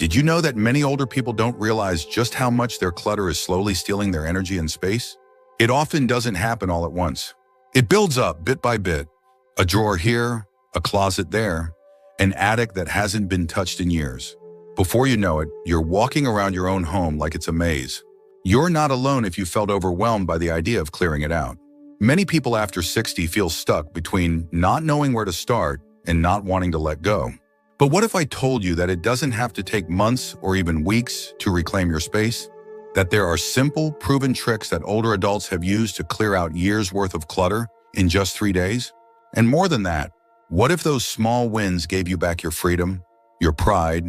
Did you know that many older people don't realize just how much their clutter is slowly stealing their energy and space? It often doesn't happen all at once. It builds up bit by bit. A drawer here, a closet there, an attic that hasn't been touched in years. Before you know it, you're walking around your own home like it's a maze. You're not alone if you felt overwhelmed by the idea of clearing it out. Many people after 60 feel stuck between not knowing where to start and not wanting to let go. But what if I told you that it doesn't have to take months or even weeks to reclaim your space? That there are simple, proven tricks that older adults have used to clear out years' worth of clutter in just 3 days? And more than that, what if those small wins gave you back your freedom, your pride,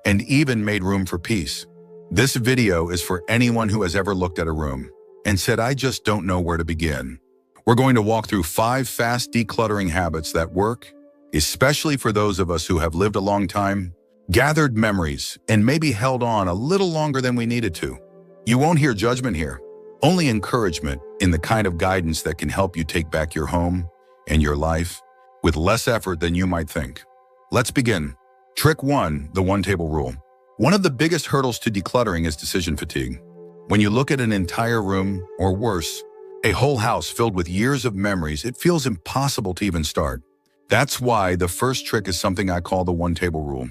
and even made room for peace? This video is for anyone who has ever looked at a room and said, I just don't know where to begin. We're going to walk through 5 fast decluttering habits that work, especially for those of us who have lived a long time, gathered memories, and maybe held on a little longer than we needed to. You won't hear judgment here, only encouragement in the kind of guidance that can help you take back your home and your life with less effort than you might think. Let's begin. Trick 1, the one-table rule. One of the biggest hurdles to decluttering is decision fatigue. When you look at an entire room, or worse, a whole house filled with years of memories, it feels impossible to even start. That's why the first trick is something I call the one-table rule.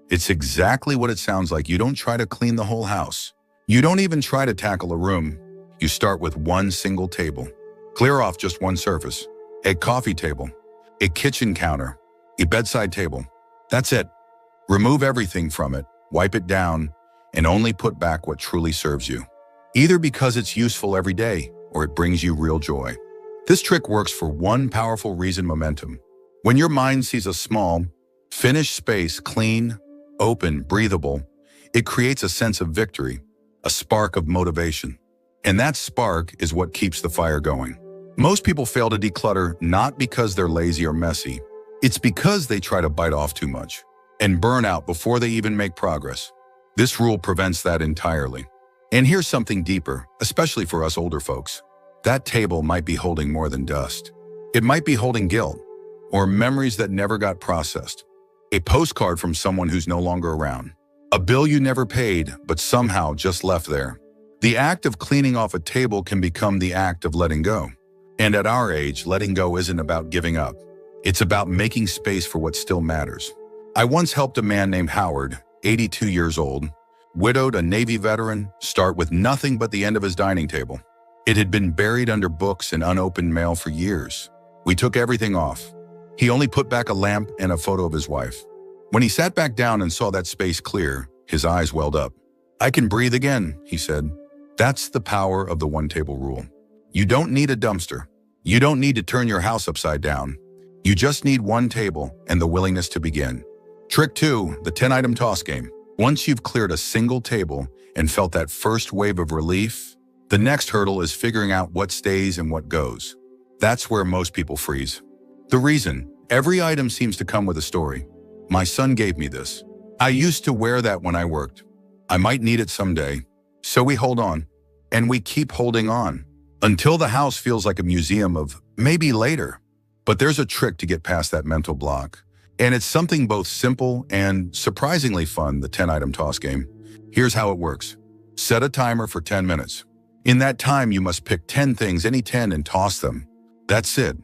It's exactly what it sounds like. You don't try to clean the whole house. You don't even try to tackle a room. You start with one single table. Clear off just one surface. A coffee table, a kitchen counter, a bedside table. That's it. Remove everything from it, wipe it down, and only put back what truly serves you. Either because it's useful every day or it brings you real joy. This trick works for one powerful reason: momentum. When your mind sees a small, finished space, clean, open, breathable, it creates a sense of victory, a spark of motivation. And that spark is what keeps the fire going. Most people fail to declutter not because they're lazy or messy. It's because they try to bite off too much and burn out before they even make progress. This rule prevents that entirely. And here's something deeper, especially for us older folks. That table might be holding more than dust. It might be holding guilt, or memories that never got processed. A postcard from someone who's no longer around. A bill you never paid, but somehow just left there. The act of cleaning off a table can become the act of letting go. And at our age, letting go isn't about giving up. It's about making space for what still matters. I once helped a man named Howard, 82 years old, widowed, a Navy veteran, start with nothing but the end of his dining table. It had been buried under books and unopened mail for years. We took everything off. He only put back a lamp and a photo of his wife. When he sat back down and saw that space clear, his eyes welled up. I can breathe again, he said. That's the power of the one-table rule. You don't need a dumpster. You don't need to turn your house upside down. You just need one table and the willingness to begin. Trick 2, the 10-item toss game. Once you've cleared a single table and felt that first wave of relief, the next hurdle is figuring out what stays and what goes. That's where most people freeze. The reason: every item seems to come with a story. My son gave me this. I used to wear that when I worked. I might need it someday. So we hold on, and we keep holding on, until the house feels like a museum of maybe later. But there's a trick to get past that mental block. And it's something both simple and surprisingly fun, the 10-item toss game. Here's how it works. Set a timer for 10 minutes. In that time, you must pick 10 things, any 10, and toss them. That's it.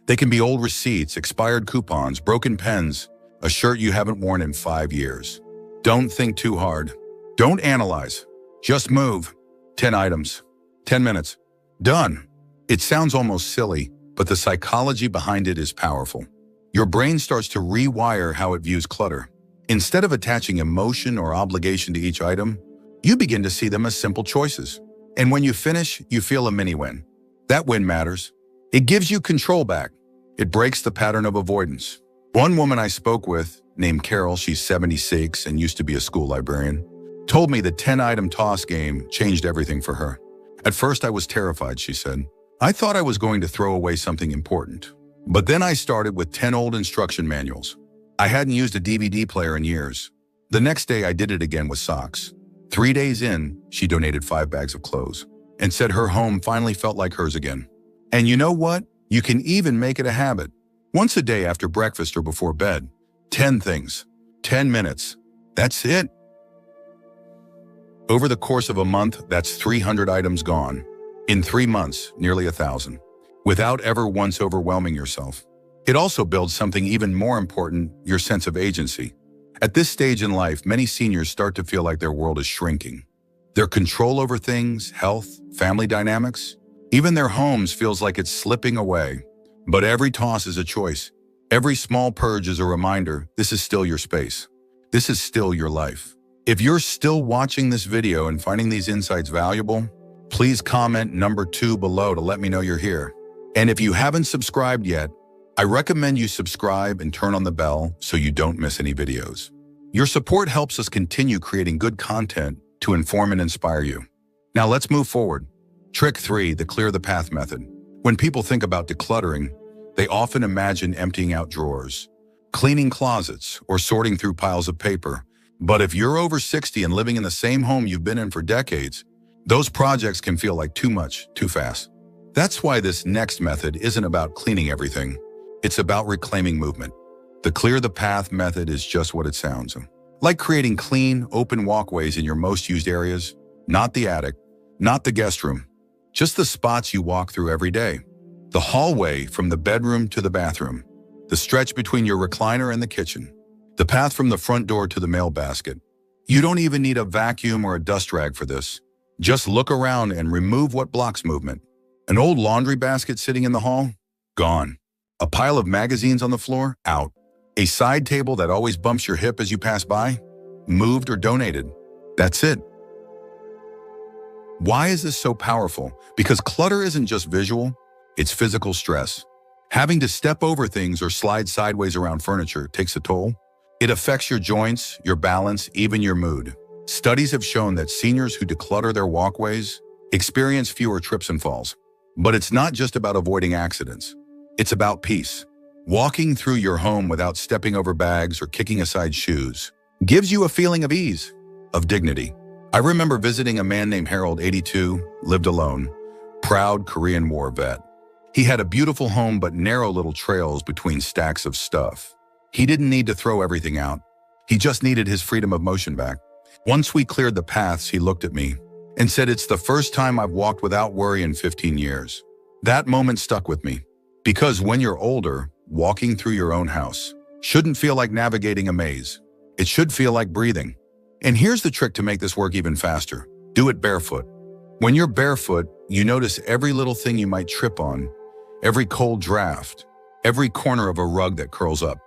They can be old receipts, expired coupons, broken pens, a shirt you haven't worn in 5 years. Don't think too hard. Don't analyze. Just move. 10 items. 10 minutes. Done. It sounds almost silly, but the psychology behind it is powerful. Your brain starts to rewire how it views clutter. Instead of attaching emotion or obligation to each item, you begin to see them as simple choices. And when you finish, you feel a mini win. That win matters. It gives you control back. It breaks the pattern of avoidance. One woman I spoke with, named Carol, she's 76 and used to be a school librarian, told me the 10-item toss game changed everything for her. At first, I was terrified, she said. I thought I was going to throw away something important. But then I started with 10 old instruction manuals. I hadn't used a DVD player in years. The next day, I did it again with socks. 3 days in, she donated 5 bags of clothes and said her home finally felt like hers again. And you know what? You can even make it a habit. Once a day after breakfast or before bed. 10 things. 10 minutes. That's it. Over the course of a month, that's 300 items gone. In 3 months, nearly 1,000. Without ever once overwhelming yourself. It also builds something even more important, your sense of agency. At this stage in life, many seniors start to feel like their world is shrinking. Their control over things, health, family dynamics, even their homes feels like it's slipping away. But every toss is a choice. Every small purge is a reminder, this is still your space. This is still your life. If you're still watching this video and finding these insights valuable, please comment number 2 below to let me know you're here. And if you haven't subscribed yet, I recommend you subscribe and turn on the bell so you don't miss any videos. Your support helps us continue creating good content to inform and inspire you. Now let's move forward. Trick 3, the clear the path method. When people think about decluttering, they often imagine emptying out drawers, cleaning closets, or sorting through piles of paper. But if you're over 60 and living in the same home you've been in for decades, those projects can feel like too much, too fast. That's why this next method isn't about cleaning everything. It's about reclaiming movement. The clear the path method is just what it sounds. Like creating clean, open walkways in your most used areas, not the attic, not the guest room, just the spots you walk through every day. The hallway from the bedroom to the bathroom, the stretch between your recliner and the kitchen, the path from the front door to the mail basket. You don't even need a vacuum or a dust rag for this. Just look around and remove what blocks movement. An old laundry basket sitting in the hall? Gone. A pile of magazines on the floor? Out. A side table that always bumps your hip as you pass by? Moved or donated. That's it. Why is this so powerful? Because clutter isn't just visual, it's physical stress. Having to step over things or slide sideways around furniture takes a toll. It affects your joints, your balance, even your mood. Studies have shown that seniors who declutter their walkways experience fewer trips and falls. But it's not just about avoiding accidents. It's about peace. Walking through your home without stepping over bags or kicking aside shoes gives you a feeling of ease, of dignity. I remember visiting a man named Harold, 82, lived alone, proud Korean War vet. He had a beautiful home but narrow little trails between stacks of stuff. He didn't need to throw everything out. He just needed his freedom of motion back. Once we cleared the paths, he looked at me and said, "It's the first time I've walked without worry in 15 years. That moment stuck with me. Because when you're older, walking through your own house shouldn't feel like navigating a maze. It should feel like breathing. And here's the trick to make this work even faster. Do it barefoot. When you're barefoot, you notice every little thing you might trip on, every cold draft, every corner of a rug that curls up.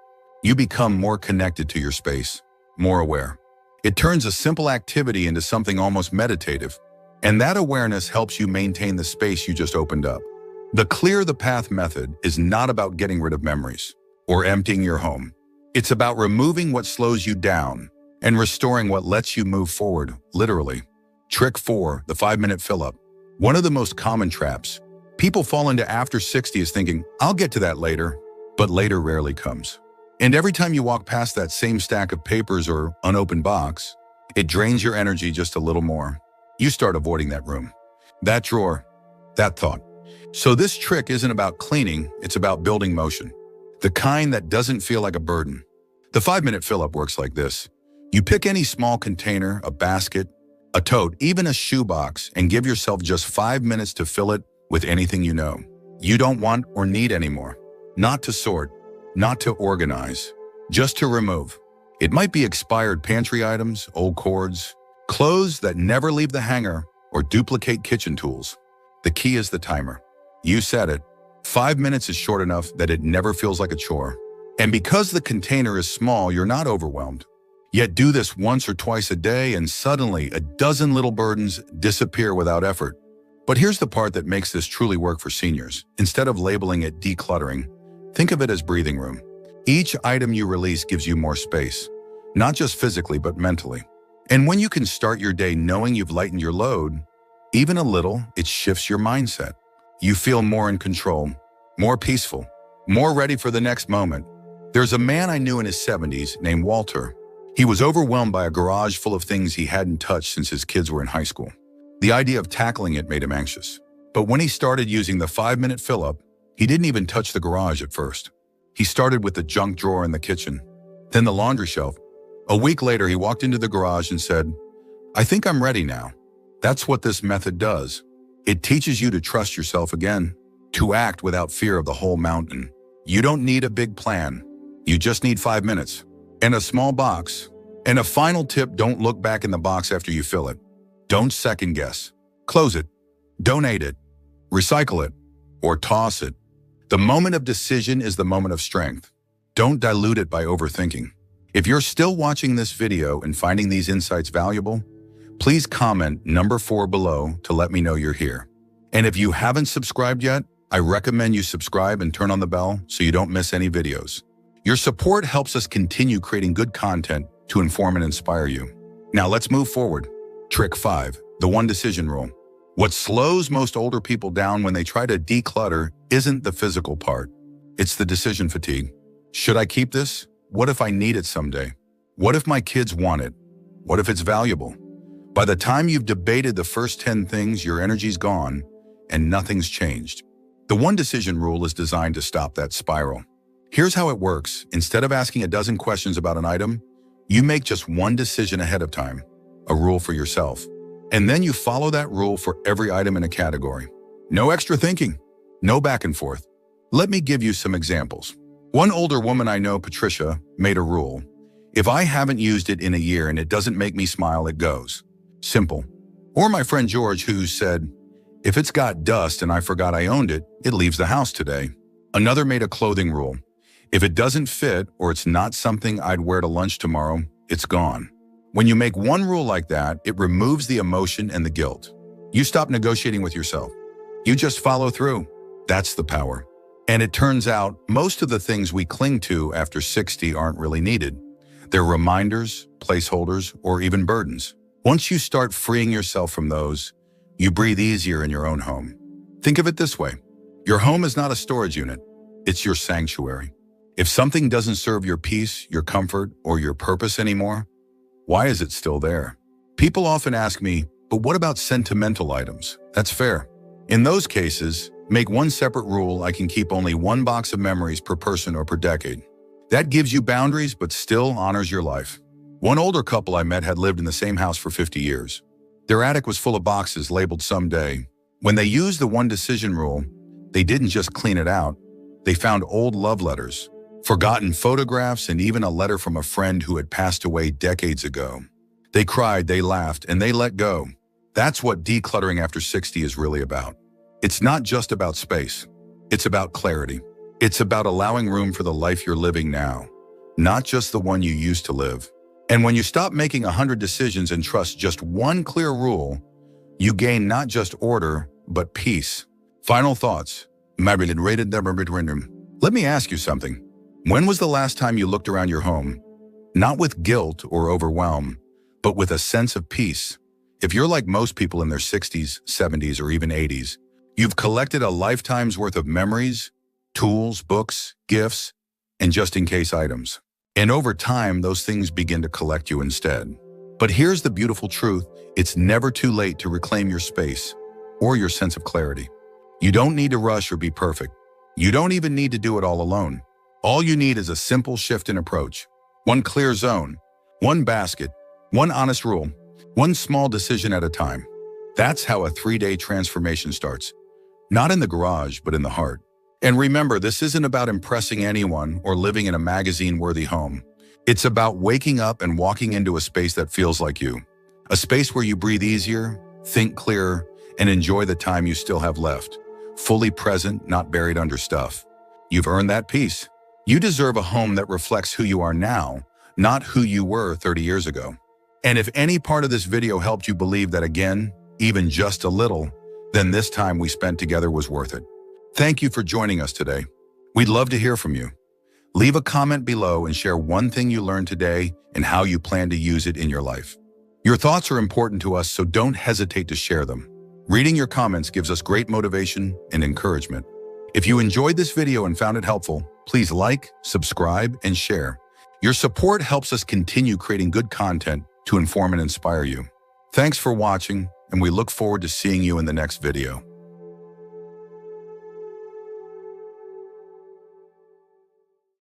You become more connected to your space, more aware. It turns a simple activity into something almost meditative, and that awareness helps you maintain the space you just opened up. The clear the path method is not about getting rid of memories or emptying your home. It's about removing what slows you down and restoring what lets you move forward, literally. Trick 4, the 5-minute fill-up. One of the most common traps people fall into after 60 is thinking, "I'll get to that later," but later rarely comes. And every time you walk past that same stack of papers or unopened box, it drains your energy just a little more. You start avoiding that room, that drawer, that thought. So this trick isn't about cleaning, it's about building motion. The kind that doesn't feel like a burden. The 5-minute fill-up works like this. You pick any small container, a basket, a tote, even a shoebox, and give yourself just 5 minutes to fill it with anything you know you don't want or need anymore. Not to sort, not to organize, just to remove. It might be expired pantry items, old cords, clothes that never leave the hanger, or duplicate kitchen tools. The key is the timer. You set it. 5 minutes is short enough that it never feels like a chore. And because the container is small, you're not overwhelmed. Yet do this once or twice a day and suddenly a dozen little burdens disappear without effort. But here's the part that makes this truly work for seniors. Instead of labeling it decluttering, think of it as breathing room. Each item you release gives you more space, not just physically, but mentally. And when you can start your day knowing you've lightened your load, even a little, it shifts your mindset. You feel more in control, more peaceful, more ready for the next moment. There's a man I knew in his 70s named Walter. He was overwhelmed by a garage full of things he hadn't touched since his kids were in high school. The idea of tackling it made him anxious. But when he started using the 5-minute fill-up, he didn't even touch the garage at first. He started with the junk drawer in the kitchen, then the laundry shelf. A week later, he walked into the garage and said, I think I'm ready now. That's what this method does. It teaches you to trust yourself again, to act without fear of the whole mountain. You don't need a big plan. You just need 5 minutes and a small box. And a final tip, don't look back in the box after you fill it. Don't second guess. Close it, donate it, recycle it, or toss it. The moment of decision is the moment of strength. Don't dilute it by overthinking. If you're still watching this video and finding these insights valuable, please comment number 4 below to let me know you're here. And if you haven't subscribed yet, I recommend you subscribe and turn on the bell so you don't miss any videos. Your support helps us continue creating good content to inform and inspire you. Now let's move forward. Trick 5, the one decision rule. What slows most older people down when they try to declutter isn't the physical part. It's the decision fatigue. Should I keep this? What if I need it someday? What if my kids want it? What if it's valuable? By the time you've debated the first 10 things, your energy's gone and nothing's changed. The one decision rule is designed to stop that spiral. Here's how it works. Instead of asking a dozen questions about an item, you make just one decision ahead of time, a rule for yourself. And then you follow that rule for every item in a category. No extra thinking, no back and forth. Let me give you some examples. One older woman I know, Patricia, made a rule. If I haven't used it in a year and it doesn't make me smile, it goes. Simple. Or my friend George, who said, if it's got dust and I forgot I owned it, it leaves the house today. Another made a clothing rule. If it doesn't fit or it's not something I'd wear to lunch tomorrow, it's gone. When you make one rule like that, it removes the emotion and the guilt. You stop negotiating with yourself. You just follow through. That's the power. And it turns out most of the things we cling to after 60 aren't really needed. They're reminders, placeholders, or even burdens. Once you start freeing yourself from those, you breathe easier in your own home. Think of it this way. Your home is not a storage unit. It's your sanctuary. If something doesn't serve your peace, your comfort, or your purpose anymore, why is it still there? People often ask me, but what about sentimental items? That's fair. In those cases, make one separate rule. I can keep only one box of memories per person or per decade. That gives you boundaries, but still honors your life. One older couple I met had lived in the same house for 50 years. Their attic was full of boxes labeled someday. When they used the one decision rule, they didn't just clean it out. They found old love letters, forgotten photographs, and even a letter from a friend who had passed away decades ago. They cried, they laughed, and they let go. That's what decluttering after 60 is really about. It's not just about space. It's about clarity. It's about allowing room for the life you're living now, not just the one you used to live. And when you stop making 100 decisions and trust just one clear rule, you gain not just order, but peace. Final thoughts. Let me ask you something. When was the last time you looked around your home, not with guilt or overwhelm, but with a sense of peace? If you're like most people in their 60s, 70s, or even 80s, you've collected a lifetime's worth of memories, tools, books, gifts, and just-in-case items. And over time, those things begin to collect you instead. But here's the beautiful truth. It's never too late to reclaim your space or your sense of clarity. You don't need to rush or be perfect. You don't even need to do it all alone. All you need is a simple shift in approach. One clear zone, one basket, one honest rule, one small decision at a time. That's how a 3-day transformation starts. Not in the garage, but in the heart. And remember, this isn't about impressing anyone or living in a magazine-worthy home. It's about waking up and walking into a space that feels like you. A space where you breathe easier, think clearer, and enjoy the time you still have left. Fully present, not buried under stuff. You've earned that peace. You deserve a home that reflects who you are now, not who you were 30 years ago. And if any part of this video helped you believe that again, even just a little, then this time we spent together was worth it. Thank you for joining us today. We'd love to hear from you. Leave a comment below and share one thing you learned today and how you plan to use it in your life. Your thoughts are important to us, so don't hesitate to share them. Reading your comments gives us great motivation and encouragement. If you enjoyed this video and found it helpful, please like, subscribe, and share. Your support helps us continue creating good content to inform and inspire you. Thanks for watching, and we look forward to seeing you in the next video.